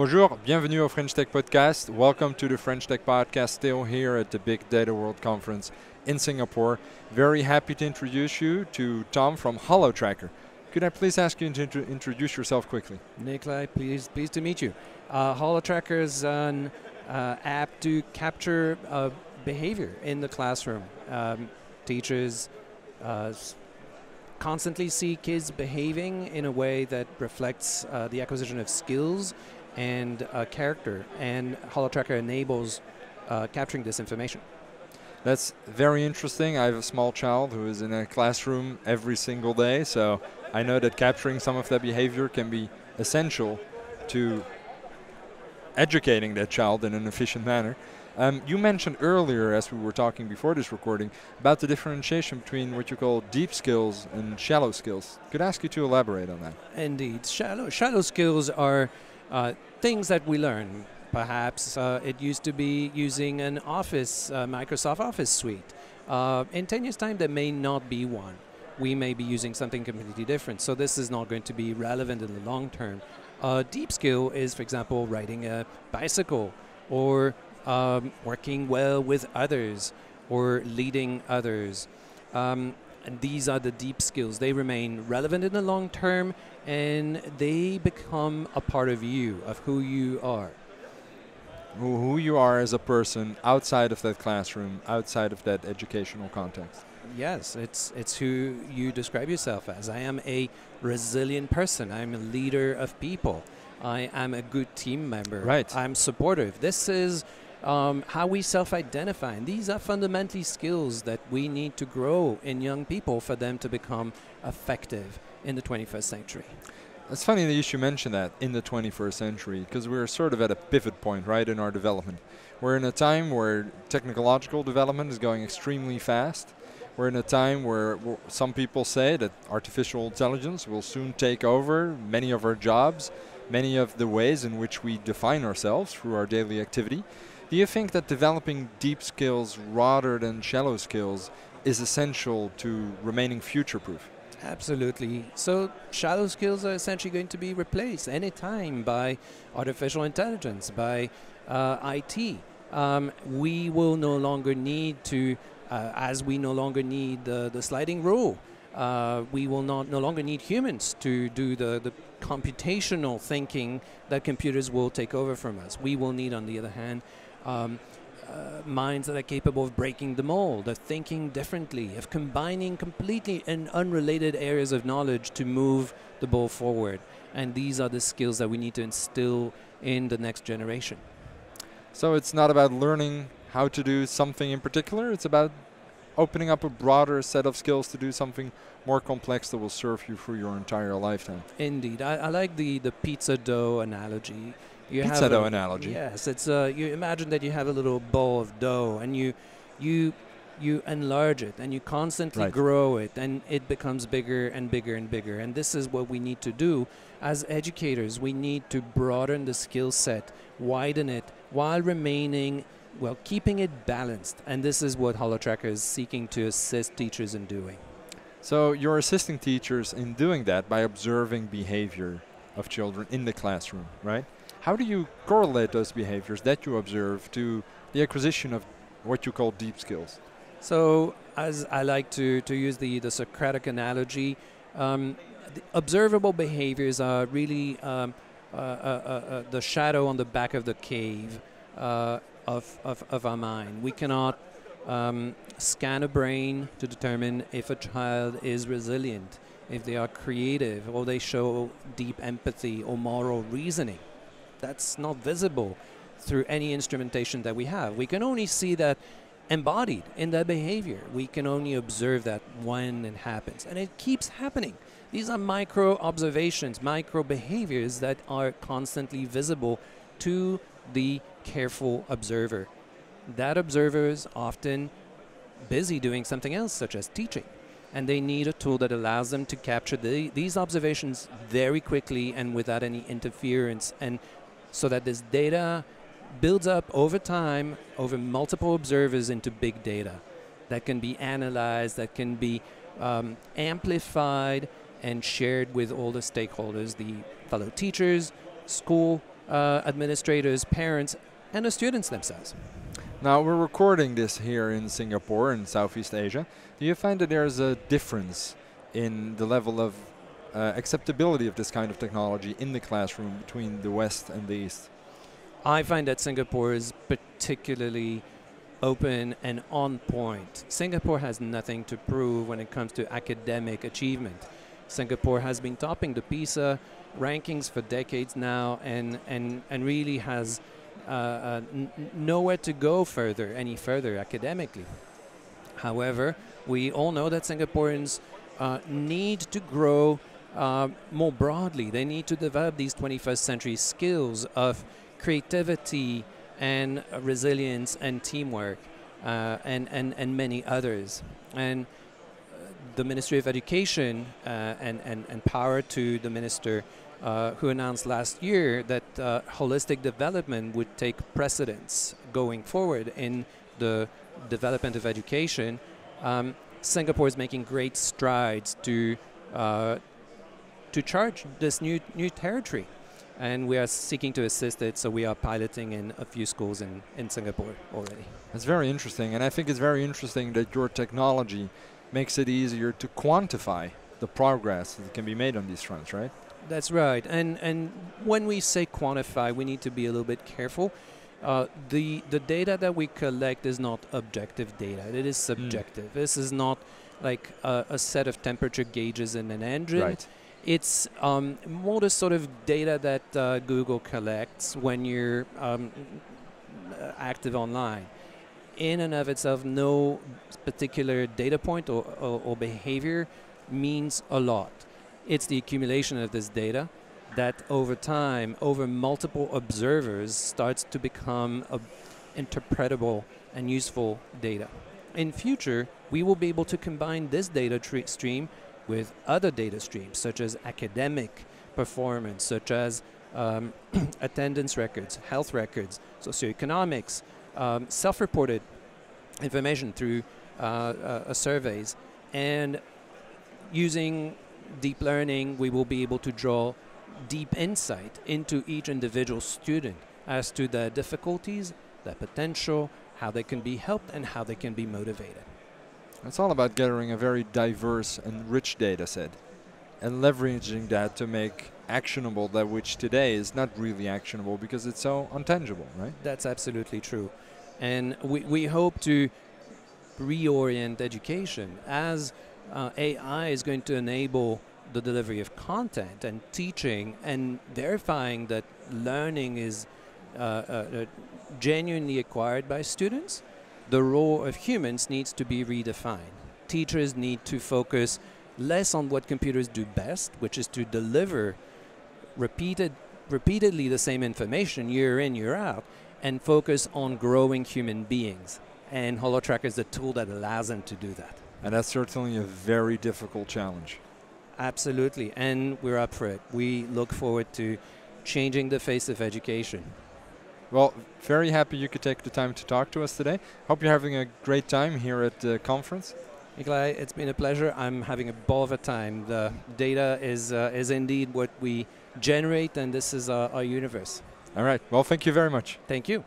Bonjour, bienvenue au French Tech Podcast. Welcome to the French Tech Podcast, still here at the Big Data World Conference in Singapore. Very happy to introduce you to Tom from HoloTracker. Could I please ask you to introduce yourself quickly? Nikolai, pleased to meet you. HoloTracker is an app to capture behavior in the classroom. Teachers constantly see kids behaving in a way that reflects the acquisition of skills and character, and HoloTracker enables capturing this information. That's very interesting. I have a small child who is in a classroom every single day, so I know that capturing some of that behavior can be essential to educating that child in an efficient manner. You mentioned earlier, as we were talking before this recording, about the differentiation between what you call deep skills and shallow skills. Could I ask you to elaborate on that? Indeed. Shallow skills are things that we learn. Perhaps it used to be using an Microsoft Office suite. In 10 years' time, there may not be one. We may be using something completely different. So this is not going to be relevant in the long term. Deep skill is, for example, riding a bicycle, or working well with others, or leading others. And these are the deep skills. They remain relevant in the long term, and they become a part of you, of who you are. Who you are as a person outside of that classroom, outside of that educational context. Yes, it's who you describe yourself as. I am a resilient person. I'm a leader of people. I am a good team member. Right. I'm supportive. This is how we self-identify. And these are fundamentally skills that we need to grow in young people for them to become effective in the 21st century. It's funny that you should mention that, in the 21st century, because we're sort of at a pivot point, right, in our development. We're in a time where technological development is going extremely fast. We're in a time where some people say that artificial intelligence will soon take over many of our jobs, many of the ways in which we define ourselves through our daily activity. Do you think that developing deep skills rather than shallow skills is essential to remaining future-proof? Absolutely. So shallow skills are essentially going to be replaced anytime by artificial intelligence, by IT. We will no longer need to, as we no longer need the sliding rule, we will no longer need humans to do the computational thinking that computers will take over from us. We will need, on the other hand, minds that are capable of breaking the mold, of thinking differently, of combining completely and unrelated areas of knowledge to move the ball forward. And these are the skills that we need to instill in the next generation. So it's not about learning how to do something in particular, it's about opening up a broader set of skills to do something more complex that will serve you for your entire lifetime. Indeed. I like the pizza dough analogy. Pizza dough analogy. Yes, it's you imagine that you have a little bowl of dough, and you enlarge it, and you constantly grow it, and it becomes bigger and bigger and bigger. And this is what we need to do as educators. We need to broaden the skill set, widen it, while remaining, well, keeping it balanced. And this is what HoloTracker is seeking to assist teachers in doing. So you're assisting teachers in doing that by observing behavior of children in the classroom, right? How do you correlate those behaviors that you observe to the acquisition of what you call deep skills? So, as I like to use the Socratic analogy, the observable behaviors are really the shadow on the back of the cave of our mind. We cannot scan a brain to determine if a child is resilient, if they are creative, or they show deep empathy or moral reasoning. That's not visible through any instrumentation that we have. We can only see that embodied in their behavior. We can only observe that when it happens. And it keeps happening. These are micro observations, micro behaviors that are constantly visible to the careful observer. That observer is often busy doing something else, such as teaching. And they need a tool that allows them to capture these observations very quickly and without any interference, and so that this data builds up over time, over multiple observers, into big data that can be analyzed, that can be amplified and shared with all the stakeholders, the fellow teachers, school administrators, parents, and the students themselves. Now, we're recording this here in Singapore, in Southeast Asia. Do you find that there's a difference in the level of acceptability of this kind of technology in the classroom between the West and the East? I find that Singapore is particularly open and on point. Singapore has nothing to prove when it comes to academic achievement. Singapore has been topping the PISA rankings for decades now and really has nowhere to go any further academically. However, we all know that Singaporeans need to grow more broadly. They need to develop these 21st century skills of creativity and resilience and teamwork and many others. And the Ministry of Education and power to the Minister who announced last year that holistic development would take precedence going forward in the development of education. Singapore is making great strides to charge this new territory, and we are seeking to assist it. So we are piloting in a few schools in Singapore already. That's very interesting, and I think it's very interesting that your technology makes it easier to quantify the progress that can be made on these fronts, right? That's right, and when we say quantify, we need to be a little bit careful. The data that we collect is not objective data; it is subjective. This is not like a set of temperature gauges in an engine. Right. It's more the sort of data that Google collects when you're active online. In and of itself, no particular data point or behavior means a lot. It's the accumulation of this data that over time, over multiple observers, starts to become interpretable and useful data. In future, we will be able to combine this data stream with other data streams, such as academic performance, such as attendance records, health records, socioeconomics, self-reported information through surveys. And using deep learning, we will be able to draw deep insight into each individual student as to their difficulties, their potential, how they can be helped, and how they can be motivated. It's all about gathering a very diverse and rich data set and leveraging that to make actionable that which today is not really actionable because it's so untangible, right? That's absolutely true. And we hope to reorient education as AI is going to enable the delivery of content and teaching and verifying that learning is genuinely acquired by students. The role of humans needs to be redefined. Teachers need to focus less on what computers do best, which is to deliver repeatedly the same information year in, year out, and focus on growing human beings. And HoloTracker is the tool that allows them to do that. And that's certainly a very difficult challenge. Absolutely, and we're up for it. We look forward to changing the face of education. Well, very happy you could take the time to talk to us today. Hope you're having a great time here at the conference. Nikolai, it's been a pleasure. I'm having a ball of a time. The data is indeed what we generate, and this is our universe. All right. Well, thank you very much. Thank you.